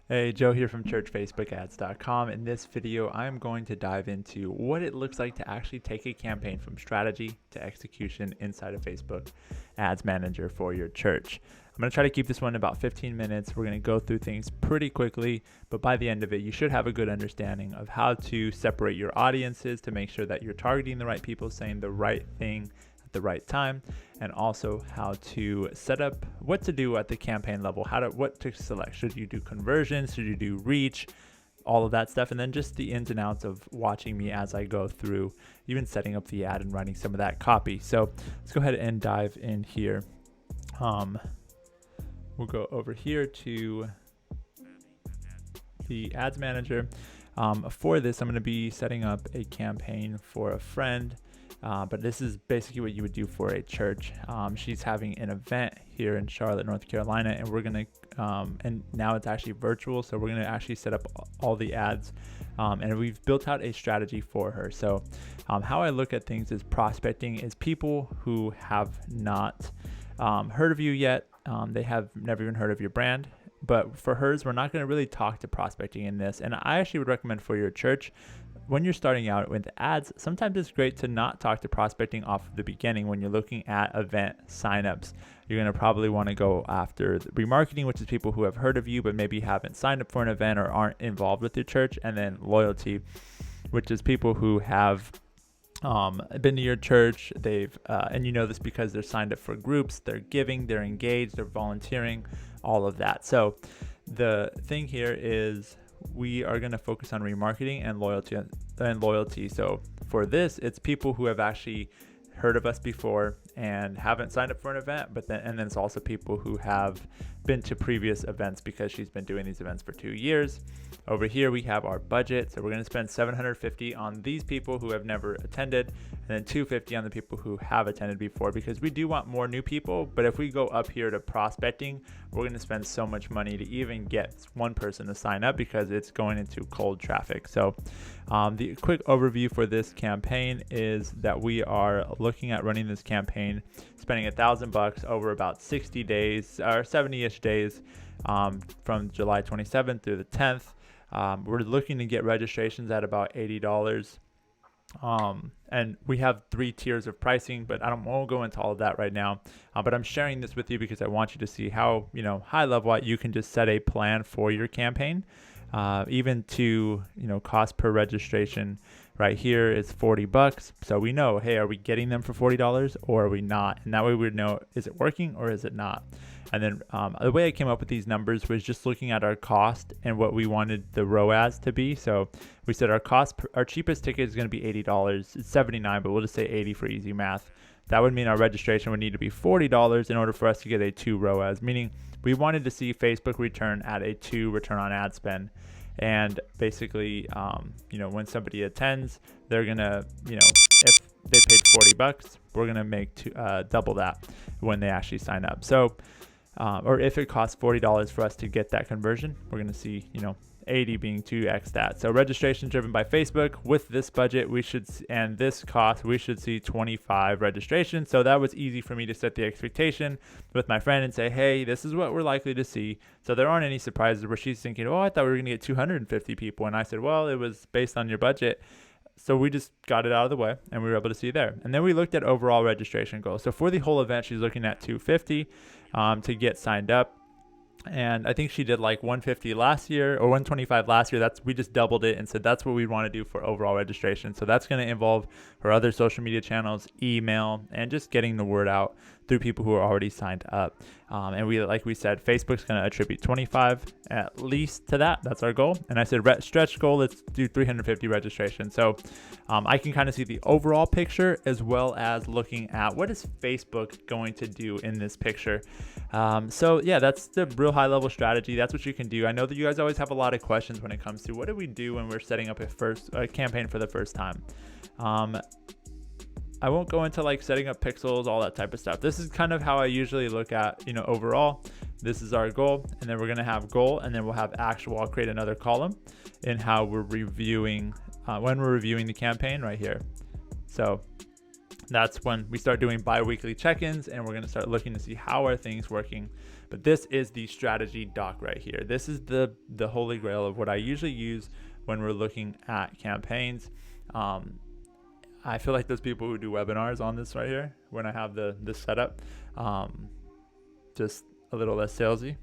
Hey, Joe here from churchfacebookads.com. In this video, I'm going to dive into what it looks like to actually take a campaign from strategy to execution inside of Facebook Ads Manager for your church. I'm going to try to keep this one about 15 minutes. We're going to go through things pretty quickly, but by the end of it, you should have a good understanding of how to separate your audiences to make sure that you're targeting the right people, saying the right thing at the right time, and also how to set up what to do at the campaign level, what to select. Should you do conversions? Should you do reach? All of that stuff, and then just the ins and outs of watching me as I go through, even setting up the ad and writing some of that copy. So let's go ahead and dive in here. We'll go over here to the ads manager. For this, I'm going to be setting up a campaign for a friend. But this is basically what you would do for a church. She's having an event here in Charlotte, North Carolina, and we're going to, and now it's actually virtual, so we're going to actually set up all the ads, and we've built out a strategy for her. So how I look at things is prospecting is people who have not heard of you yet. They have never even heard of your brand. But for hers, we're not going to really talk to prospecting in this. And I actually would recommend for your church, when you're starting out with ads, sometimes it's great to not talk to prospecting off the beginning when you're looking at event signups. You're going to probably want to go after remarketing, which is people who have heard of you but maybe haven't signed up for an event or aren't involved with your church. And then loyalty, which is people who have been to your church, they've and you know this because they're signed up for groups, they're giving, they're engaged, they're volunteering, all of that. So the thing here is we are going to focus on remarketing and loyalty. So for this, it's people who have actually heard of us before and haven't signed up for an event, and then it's also people who have been to previous events because she's been doing these events for 2 years. Over here we have our budget, so we're going to spend $750 on these people who have never attended, and then $250 on the people who have attended before, because we do want more new people. But if we go up here to prospecting, we're going to spend so much money to even get one person to sign up because it's going into cold traffic. So the quick overview for this campaign is that we are looking at running this campaign, spending $1,000 over about 60 days or 70-ish days, from July 27th through the 10th. We're looking to get registrations at about $80. And we have 3 tiers of pricing, but I won't go into all of that right now. But I'm sharing this with you because I want you to see how, high level you can just set a plan for your campaign, even to, cost per registration. Right here is $40. So we know, hey, are we getting them for $40 or are we not? And that way we know, is it working or is it not? And then the way I came up with these numbers was just looking at our cost and what we wanted the ROAS to be. So we said our cheapest ticket is going to be $80. It's $79, but we'll just say 80 for easy math. That would mean our registration would need to be $40 in order for us to get a 2 ROAS, meaning we wanted to see Facebook return at a 2 return on ad spend. And basically, when somebody attends, they're going to, if they paid $40, we're going to make double that when they actually sign up. So, or if it costs $40 for us to get that conversion, we're going to see, 80 being 2x that. So registration driven by Facebook with this budget, and this cost, we should see 25 registrations. So that was easy for me to set the expectation with my friend and say, hey, this is what we're likely to see. So there aren't any surprises where she's thinking, oh, I thought we were going to get 250 people. And I said, well, it was based on your budget. So we just got it out of the way and we were able to see there. And then we looked at overall registration goals. So for the whole event, she's looking at 250 to get signed up. And I think she did like 150 last year or 125 last year. We just doubled it and said that's what we want to do for overall registration. So that's going to involve her other social media channels, email, and just getting the word out through people who are already signed up. And like we said, Facebook's going to attribute 25 at least to that. That's our goal. And I said stretch goal, let's do 350 registrations. So I can kind of see the overall picture as well as looking at what is Facebook going to do in this picture. So yeah, that's the real high level strategy. That's what you can do. I know that you guys always have a lot of questions when it comes to what do we do when we're setting up a campaign for the first time. I won't go into like setting up pixels, all that type of stuff. This is kind of how I usually look at, overall, this is our goal. And then we're going to have goal, and then we'll have actual. I'll create another column in how we're reviewing, when we're reviewing the campaign right here. So that's when we start doing bi-weekly check-ins, and we're going to start looking to see how are things working But this is the strategy doc right here. This is the holy grail of what I usually use when we're looking at campaigns. I feel like those people who do webinars on this right here, when I have this setup, just a little less salesy.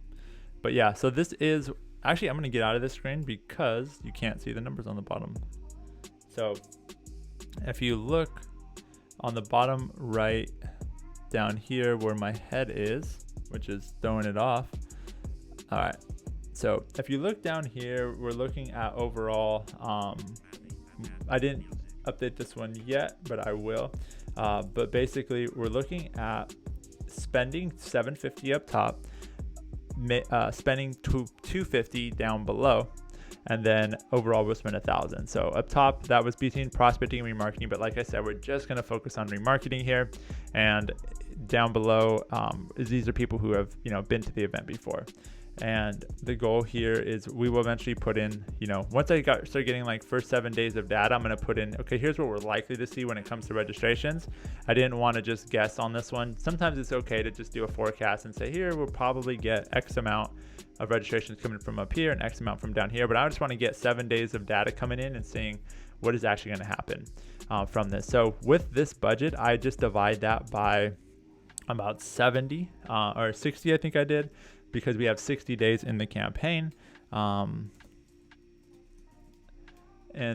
But yeah, so this is, actually I'm gonna get out of this screen because you can't see the numbers on the bottom. So if you look on the bottom right down here where my head is, which is throwing it off. All right, so if you look down here, we're looking at overall, I didn't update this one yet, but I will. But basically we're looking at spending $750 up top, spending $250 down below, and then overall we'll spend $1,000. So up top, that was between prospecting and remarketing, but like I said, we're just going to focus on remarketing here. And down below, these are people who have, been to the event before. And the goal here is we will eventually put in, once I start getting like first 7 days of data, I'm going to put in, okay, here's what we're likely to see when it comes to registrations. I didn't want to just guess on this one. Sometimes it's okay to just do a forecast and say, here, we'll probably get X amount of registrations coming from up here and X amount from down here. But I just want to get 7 days of data coming in and seeing what is actually going to happen from this. So with this budget, I just divide that by about 70 or 60, I think I did, because we have 60 days in the campaign. And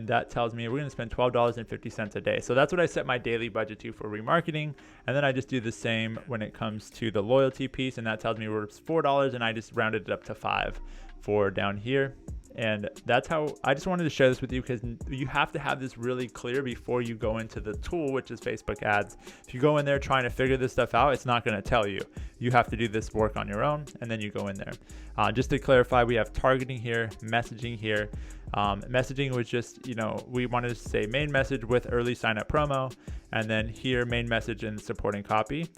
that tells me we're going to spend $12.50 a day. So that's what I set my daily budget to for remarketing. And then I just do the same when it comes to the loyalty piece. And that tells me we're $4, and I just rounded it up to $5 for down here. And that's how I just wanted to share this with you, because you have to have this really clear before you go into the tool, which is Facebook ads. If you go in there trying to figure this stuff out, it's not going to tell you. You have to do this work on your own, and then you go in there. Just to clarify, we have targeting here, messaging here. Messaging was just, we wanted to say main message with early sign up promo, and then here main message and supporting copy.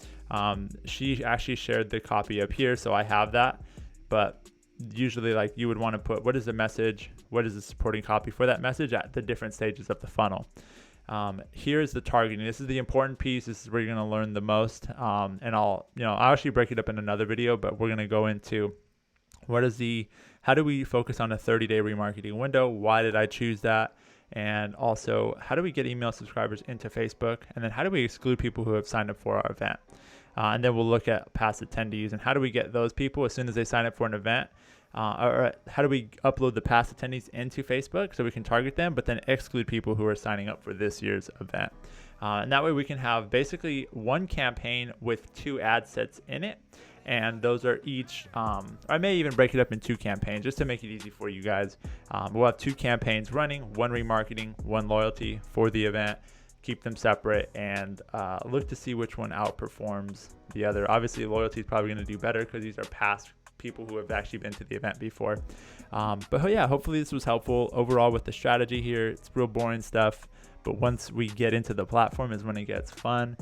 She actually shared the copy up here, so I have that. But usually, like, you would want to put what is the message, what is the supporting copy for that message at the different stages of the funnel. Here's the targeting. This is the important piece. This is where you're going to learn the most. And I'll actually break it up in another video, but we're going to go into how do we focus on a 30-day remarketing window? Why did I choose that? And also, how do we get email subscribers into Facebook? And then how do we exclude people who have signed up for our event? And then we'll look at past attendees and how do we get those people as soon as they sign up for an event, or how do we upload the past attendees into Facebook so we can target them, but then exclude people who are signing up for this year's event. And that way we can have basically one campaign with 2 ad sets in it. And those are each, I may even break it up in 2 campaigns just to make it easy for you guys. We'll have 2 campaigns running, one remarketing, one loyalty for the event. Keep them separate and look to see which one outperforms the other. Obviously, loyalty is probably going to do better because these are past people who have actually been to the event before. But yeah, hopefully this was helpful overall with the strategy here. It's real boring stuff, but once we get into the platform is when it gets fun.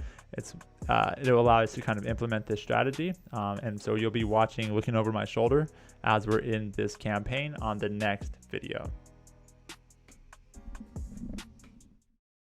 It'll allow us to kind of implement this strategy. And so you'll be looking over my shoulder as we're in this campaign on the next video.